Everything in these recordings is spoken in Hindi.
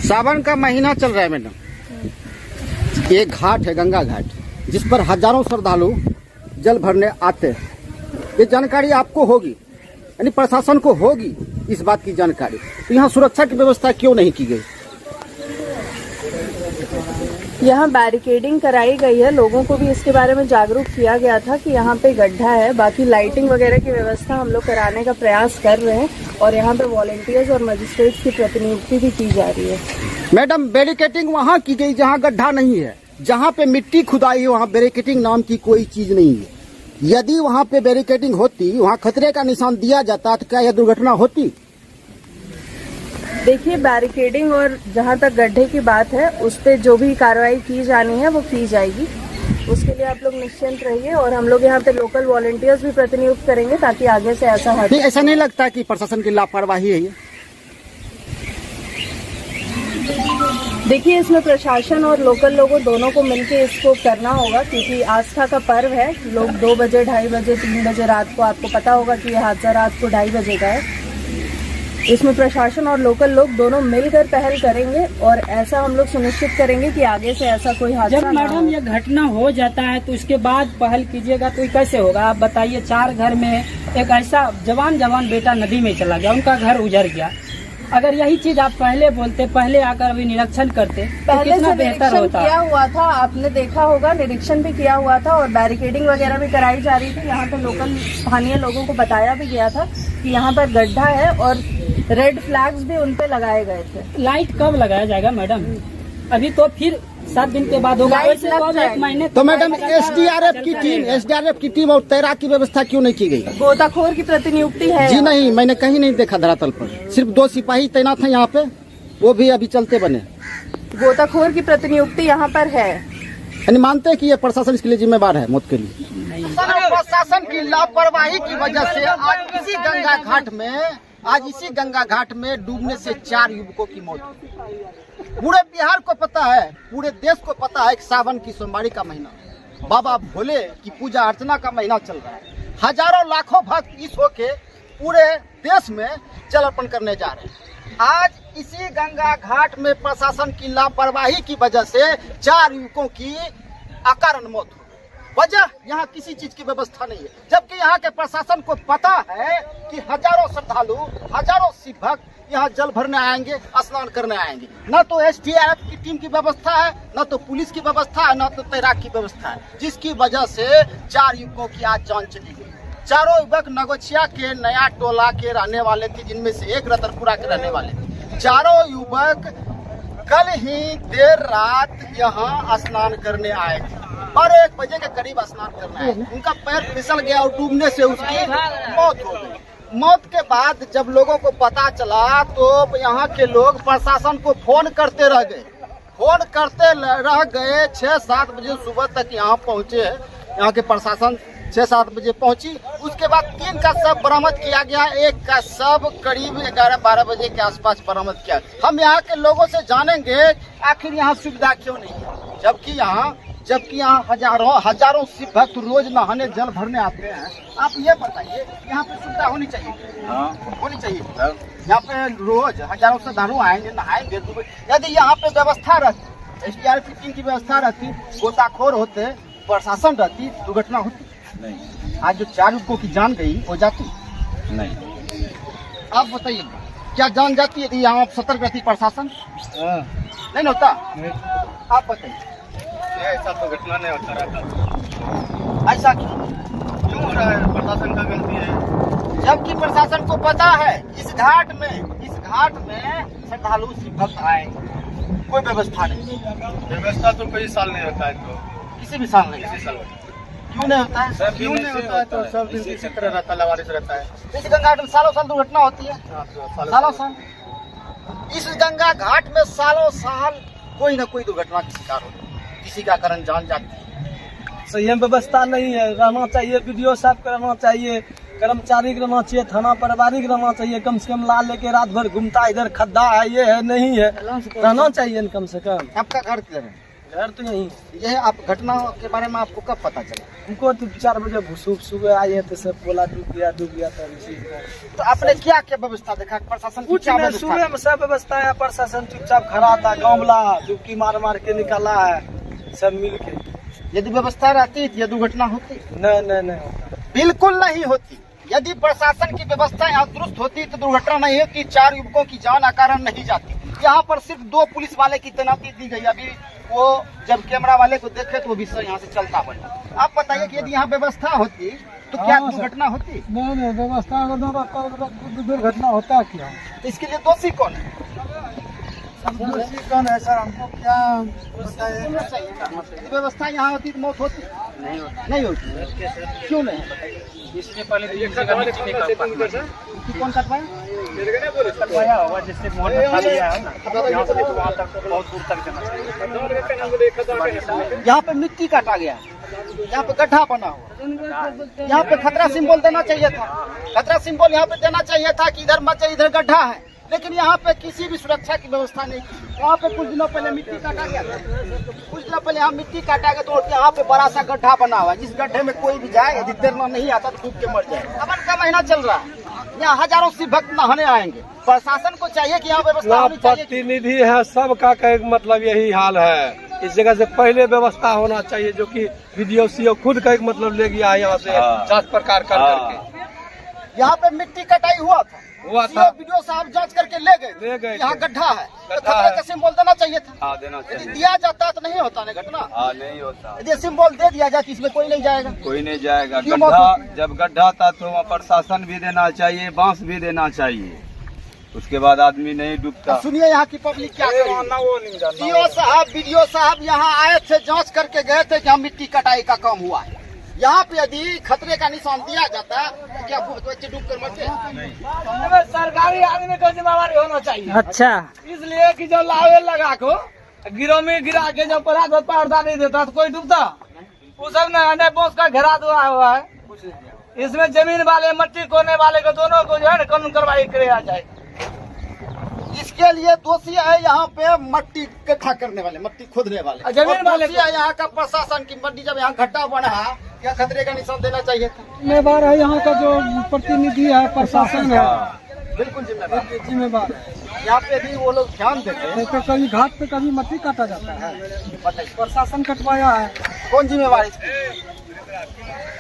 सावन का महीना चल रहा है मैडम, एक घाट है गंगा घाट, जिस पर हजारों श्रद्धालु जल भरने आते हैं। ये जानकारी आपको होगी, यानी प्रशासन को होगी इस बात की जानकारी। तो यहाँ सुरक्षा की व्यवस्था क्यों नहीं की गई? यहाँ बैरिकेडिंग कराई गई है, लोगों को भी इसके बारे में जागरूक किया गया था कि यहाँ पे गड्ढा है। बाकी लाइटिंग वगैरह की व्यवस्था हम लोग कराने का प्रयास कर रहे हैं और यहाँ पे वॉलंटियर्स और मजिस्ट्रेट्स की प्रतिनियुक्ति भी की जा रही है। मैडम, बैरिकेडिंग वहाँ की गई जहाँ गड्ढा नहीं है, जहाँ पे मिट्टी खुदाई है वहाँ बैरिकेडिंग नाम की कोई चीज नहीं है। यदि वहाँ पे बैरिकेडिंग होती, वहाँ खतरे का निशान दिया जाता, तो क्या यह दुर्घटना होती? देखिए, बैरिकेडिंग और जहाँ तक गड्ढे की बात है, उस पे जो भी कार्रवाई की जानी है वो की जाएगी। उसके लिए आप लोग निश्चिंत रहिए और हम लोग यहाँ पे लोकल वॉलंटियर्स भी प्रतिनियुक्त करेंगे ताकि आगे से ऐसा हादसा। नहीं, ऐसा नहीं लगता कि प्रशासन की लापरवाही है ये? देखिए, इसमें प्रशासन और लोकल लोगों दोनों को मिलकर इसको करना होगा, क्योंकि आस्था का पर्व है। लोग 2 बजे, 2:30 बजे, 3 बजे रात को, आपको पता होगा कि ये हादसा रात को 2:30 बजे का है। इसमें प्रशासन और लोकल लोग दोनों मिलकर पहल करेंगे और ऐसा हम लोग सुनिश्चित करेंगे कि आगे से ऐसा कोई हादसा जब मैडम ये घटना हो जाता है तो उसके बाद पहल कीजिएगा तो कैसे होगा? आप बताइए, 4 घर में एक ऐसा जवान बेटा नदी में चला गया, उनका घर उजड़ गया। अगर यही चीज आप पहले बोलते, पहले आकर अभी निरीक्षण करते तो कितना बेहतर होता। किया हुआ था, आपने देखा होगा, निरीक्षण भी किया हुआ था और बैरिकेडिंग वगैरह भी कराई जा रही थी। यहाँ पे लोकल स्थानीय लोगों को बताया भी गया था कि यहाँ पर गड्ढा है और रेड फ्लैग्स भी उन पे लगाए गए थे। लाइट कब लगाया जाएगा मैडम? अभी तो फिर 7 दिन के बाद होगा, वैसे तो 1 महीने। तो मैडम, एसडीआरएफ की टीम और तैराक की व्यवस्था क्यों नहीं की गई? गोताखोर की प्रतिनियुक्ति है। जी नहीं, मैंने कहीं नहीं देखा धरातल पर। सिर्फ 2 सिपाही तैनात हैं यहाँ पे, वो भी अभी चलते बने। गोताखोर की प्रतिनियुक्ति यहाँ पर है। यानी मानते हैं कि ये प्रशासन इसके लिए जिम्मेवार है मौत के लिए? प्रशासन की लापरवाही की वजह से आज इसी गंगा घाट में डूबने से 4 युवकों की मौत हुई। पूरे बिहार को पता है, पूरे देश को पता है कि सावन की सोमवारी का महीना, बाबा भोले की पूजा अर्चना का महीना चल रहा है। हजारों लाखों भक्त इस होके पूरे देश में जल अर्पण करने जा रहे हैं। आज इसी गंगा घाट में प्रशासन की लापरवाही की वजह से 4 युवकों की अकारण मौत हुई। वजह यहाँ किसी चीज की व्यवस्था नहीं है, जबकि यहाँ के प्रशासन को पता है कि हजारों श्रद्धालु, हजारों सिख भक्त यहाँ जल भरने आएंगे, स्नान करने आएंगे। न तो एसडीआरएफ की टीम की व्यवस्था है, न तो पुलिस की व्यवस्था है, न तो तैराक की व्यवस्था है, जिसकी वजह से 4 युवकों की आज जान चली गई। चारों युवक नगोचिया के नया टोला के रहने वाले थे, जिनमें से एक रतनपुरा के रहने वाले थे। चारों युवक कल ही देर रात यहाँ स्नान करने आए थे और 1 बजे के करीब स्नान करना है। उनका पैर फिसल गया और डूबने से उसकी मौत हो गई। मौत के बाद जब लोगों को पता चला तो यहाँ के लोग प्रशासन को फोन करते रह गए। 6-7 बजे सुबह तक यहाँ पहुँचे। यहाँ के प्रशासन 6-7 बजे पहुँची। उसके बाद 3 का शव बरामद किया गया, 1 का शव करीब 11-12 बजे के आसपास बरामद किया। हम यहाँ के लोगों से जानेंगे आखिर यहाँ सुविधा क्यों नहीं है, जबकि यहाँ हजारों सिख भक्त रोज नहाने जल भरने आते हैं। आप ये बताइए, यहाँ पे सुविधा होनी चाहिए, होनी चाहिए। यहाँ पे रोज हजारों श्रद्धालु आएंगे, नहाएंगे। यदि यहाँ पे व्यवस्था रहती, एसडीआरएफ की टीम की व्यवस्था रहती, गोताखोर होते, प्रशासन रहती, दुर्घटना होती नहीं। आज जो 4 युवकों की जान गई वो जाती नहीं। आप बताइए, क्या जान जाती यदि यहाँ सतर्क रहती प्रशासन? नहीं होता। आप बताइए, ऐसा तो घटना नहीं होता रहता। ऐसा क्यों हो रहा है? प्रशासन का गलती है, जबकि प्रशासन को पता है इस घाट में श्रद्धालु सिख भक्त आए, कोई व्यवस्था नहीं। व्यवस्था तो कई साल नहीं होता है, तो किसी भी साल नहीं। किसी साल क्यों नहीं होता है? क्यों नहीं होता है? तो सब दिन इसी तरह रहता, लवारिस रहता है। इस गंगा घाट में सालों साल दुर्घटना होती है, सालों साल। इस गंगा घाट में सालों साल कोई न कोई दुर्घटना का शिकार होता है, किसी का कारण जान जाती है। संयम व्यवस्था नहीं है, रहना चाहिए, वीडियो साफ करना चाहिए, कर्मचारी के रहना चाहिए, थाना प्रभारी के रहना चाहिए। कम से कम लाल लेके रात भर घूमता, इधर खड्डा है, ये है, नहीं है, रहना चाहिए कम से कम। आपका घर किधर है? घर तो यही। यह आप घटना के बारे में आपको कब पता चला? हमको तो 4 बजे सुबह आए थे, सब बोला डूब गया था। तो आपने क्या क्या व्यवस्था देखा? प्रशासन की कुछ क्या नहीं, व्यवस्था सुबह में सब व्यवस्था है, प्रशासन चुपचाप खड़ा था, गाँव वाला डुबकी मार के निकाला है सब मिल के। यदि व्यवस्था रहती तो यह दुर्घटना होती? नहीं बिल्कुल नहीं होती। यदि प्रशासन की व्यवस्था यहाँ दुरुस्त होती तो दुर्घटना नहीं होती, 4 युवकों की जान अकारण नहीं जाती। यहाँ पर सिर्फ 2 पुलिस वाले की तैनाती दी गई। अभी वो जब कैमरा वाले को देखे तो वो विषय यहाँ से चलता बना। आप बताइए कि यदि यहाँ व्यवस्था होती तो क्या दुर्घटना होती? नहीं, व्यवस्था दुर्घटना होता क्या? तो इसके लिए दोषी कौन है? दोषी कौन है सर, हमको क्या बताए? यदि व्यवस्था यहाँ होती तो मौत होती? नहीं होती। क्यों नहीं? इससे पहले तो एक जगह नीचे नहीं कर पाता। कौन कटवाया? कटवाया होगा, जिससे मोहन खा लिया है ना, यहाँ से तो वहाँ तक बहुत दूर तक जाना चाहिए। यहाँ पे मिट्टी काटा गया, यहाँ पे गड्ढा बना हुआ, यहाँ पे खतरा सिंबल देना चाहिए था। खतरा सिंबल यहाँ पे देना चाहिए था कि इधर मत जाइए, इधर गड्ढा है। लेकिन यहाँ पे किसी भी सुरक्षा की व्यवस्था नहीं की। यहाँ पे कुछ दिनों पहले मिट्टी काटा गया था, कुछ दिनों पहले यहाँ मिट्टी काटा गया तो यहाँ पे बड़ा सा गड्ढा बना हुआ है। जिस गड्ढे में कोई भी जाए, यदि तैरना नहीं आता तो डूब के मर जाए। सावन का महीना चल रहा है, यहाँ हजारों सिख भक्त नहाने आएंगे। प्रशासन को चाहिए कि यहाँ व्यवस्था होनी चाहिए। प्रतिनिधि है, सबका मतलब यही हाल है। इस जगह से पहले व्यवस्था होना चाहिए, जो कि वीडियो सीओ खुद का एक मतलब ले गया है यहाँ से जांच प्रकार कर करके। यहाँ पे मिट्टी कटाई हुआ था, वीडियो साहब जांच करके ले गए। यहाँ गड्ढा है तो खतरे का सिंबल देना चाहिए था। यदि दिया जाता तो नहीं होता ना घटना। नहीं होता। यदि सिंबल दे दिया जाए तो इसमें कोई नहीं जाएगा। कोई नहीं जाएगा। क्यों गड्ढा, मौत? जब गड्ढा था तो वहाँ प्रशासन भी देना चाहिए, बांस भी देना चाहिए, उसके बाद आदमी नहीं डूबता। सुनिए यहाँ की पब्लिक क्या सीओ साहब, वीडियो साहब यहाँ आए थे, जांच करके गए थे कि हम मिट्टी कटाई का काम हुआ है। यहाँ पे यदि खतरे का निशान दिया जाता तो क्या बच्चे डूब कर मरते? सरकारी आदमी को जिम्मेवारी होना चाहिए। अच्छा, इसलिए कि जो लावे लगा को गिरोह में गिरा के जो पर्दा नहीं देता तो कोई डूबता? वो सब न बोस का घेरा हुआ है। इसमें जमीन वाले, मट्टी कोने वाले को दोनों को जो है कानून कार्रवाई किया जाए। इसके लिए दोषी है यहाँ पे मट्टी इकट्ठा करने वाले, मट्टी खोदने वाले। जमीन वाले दोषी है यहाँ का प्रशासन की मट्टी। जब यहाँ गड्ढा बना, क्या खतरे का निशान देना चाहिए था? जिम्मेवार है यहाँ का जो प्रतिनिधि है, प्रशासन है, बिल्कुल जिम्मेदार जिम्मेवार है। यहाँ पे भी वो लोग ध्यान देते। तो कभी घाट पे कभी मट्टी काटा जाता है, प्रशासन कटवाया है। कौन जिम्मेवार है?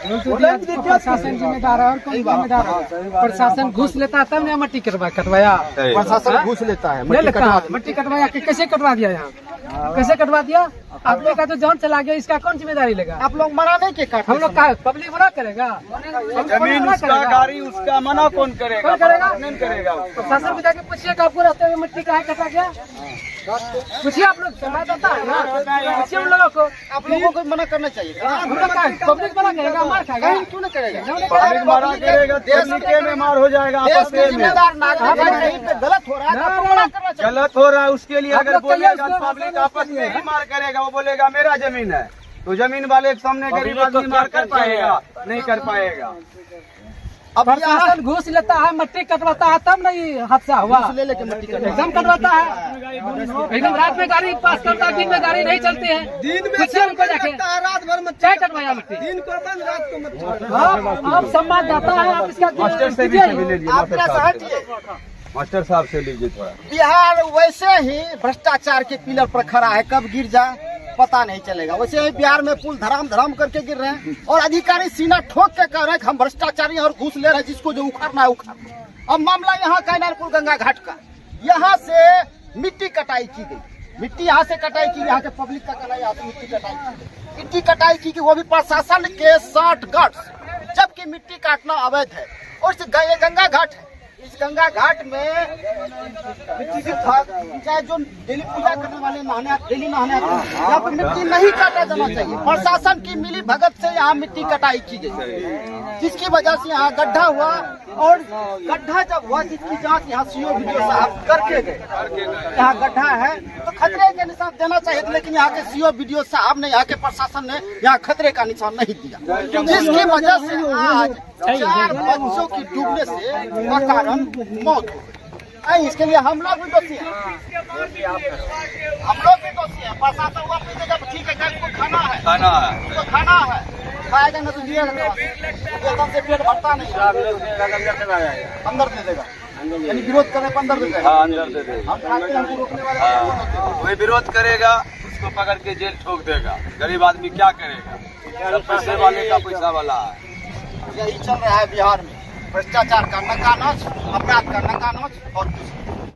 प्रशासन जिम्मेदार है और कौन जिम्मेदार है? प्रशासन घूस लेता है तब ना मट्टी कटवाया। प्रशासन घूस लेता है, नहीं लेता है, मट्टी कटवाया कि कैसे कटवा दिया? यहाँ कैसे कटवा दिया? आदमी का तो जान चला गया, इसका कौन जिम्मेदारी लेगा? आप लोग मना नहीं के काट? हम लोग का पब्लिक मना करेगा? जमीन उसका, गाड़ी उसका, मना कौन करेगा? कौन करेगा? नहीं करेगा। प्रशासन को जाके पूछिए कि आपको रास्ते में मिट्टी कहाँ कटा गया? पूछिए, आप लोग संवाददाता है ना, पूछिए उन लोगों को। आप लोगों को मना करना चाहिए। हम लोग का पब्लिक मना करेगा, मार खाएगा। क्यों नहीं करेगा? पब्लिक मना करेगा, पब्लिक में मार हो जाएगा आपस में। जिम्मेदार नागरिक है, कहीं पे गलत हो रहा है तो आपको मना करना चाहिए। गलत हो रहा है, उसके लिए आप अगर लोग कहिए बोलेगा उसको, पब्लिक आपस में ही मार करेगा। वो बोलेगा मेरा जमीन है, तो जमीन वाले के सामने गरीब आदमी मार कर पाएगा? नहीं कर पाएगा। अब प्रशासन घूस लेता है, मट्टी कटवाता है, तब नहीं हादसा हुआ। ले लेके मट्टी कर एकदम कटवाता है, एकदम रात में गाड़ी पास करता है, दिन में गाड़ी नहीं चलती है। दिन में उनको जाके रात भर में क्या कटवाया मट्टी? दिन को बंद, रात को मत। आप संवाददाता है, आप इसका मास्टर से भी लीजिए, आपने सहटिए मास्टर साहब से लीजिए थोड़ा। बिहार वैसे ही भ्रष्टाचार के पिलर पर खड़ा है, कब गिर जाए पता नहीं चलेगा। वैसे ही बिहार में पुल धड़ाम धड़ाम करके गिर रहे हैं और अधिकारी सीना ठोक के कह रहे हैं कि हम भ्रष्टाचारी और घूस ले रहे हैं, जिसको जो उखाड़ना है उखाड़। अब मामला यहाँ कैनारपुर गंगा घाट का, यहाँ से मिट्टी कटाई की गई, मिट्टी यहाँ से कटाई की, यहाँ के पब्लिक का कहना यहाँ से मिट्टी कटाई की, मिट्टी कटाई की वो भी प्रशासन के 60 गट्स, जबकि मिट्टी काटना अवैध है। और ये गंगा घाट है, इस गंगा घाट में मिट्टी चाहे जो डेली पूजा करने वाले नहाने डेली नहाने आते हैं, यहाँ पे मिट्टी नहीं काटा जाना चाहिए। प्रशासन की मिली भगत से यहाँ मिट्टी कटाई की गई, जिसकी वजह से यहाँ गड्ढा हुआ। और गड्ढा जब हुआ, जिसकी जांच यहाँ सीओ वीडियो साहब करके गए, यहाँ गड्ढा है तो खतरे के निशान देना चाहिए, लेकिन यहाँ के सीओ वीडियो साहब ने, यहाँ के प्रशासन ने यहाँ खतरे का निशान नहीं दिया, जिसकी वजह से आज 4 बच्चों की डूबने से कारण मौत हो गई। नहीं, इसके लिए हम लोग भी दोषी हैं, हम लोग भी दोषी हैं। प्रशासन हुआ पूछेगा ठीक है गरीब को खाना है, उसको खाना है, खाएगा ना तो जिएगा कहाँ से? वेतन से पेट भरता नहीं, अंदर दे देगा, यानी विरोध करने पर अंदर दे देगा। अंदर दे देगा। हम खाते हैं, हमको रोकने वाले कोई विरोध करेगा उसको पकड़ के जेल ठोक देगा। गरीब आदमी क्या करेगा? सब पैसे वाले का पैसा वाला है। यही चल रहा है बिहार में, भ्रष्टाचार का नकानच, अपराध का नकानच और कुछ नहीं।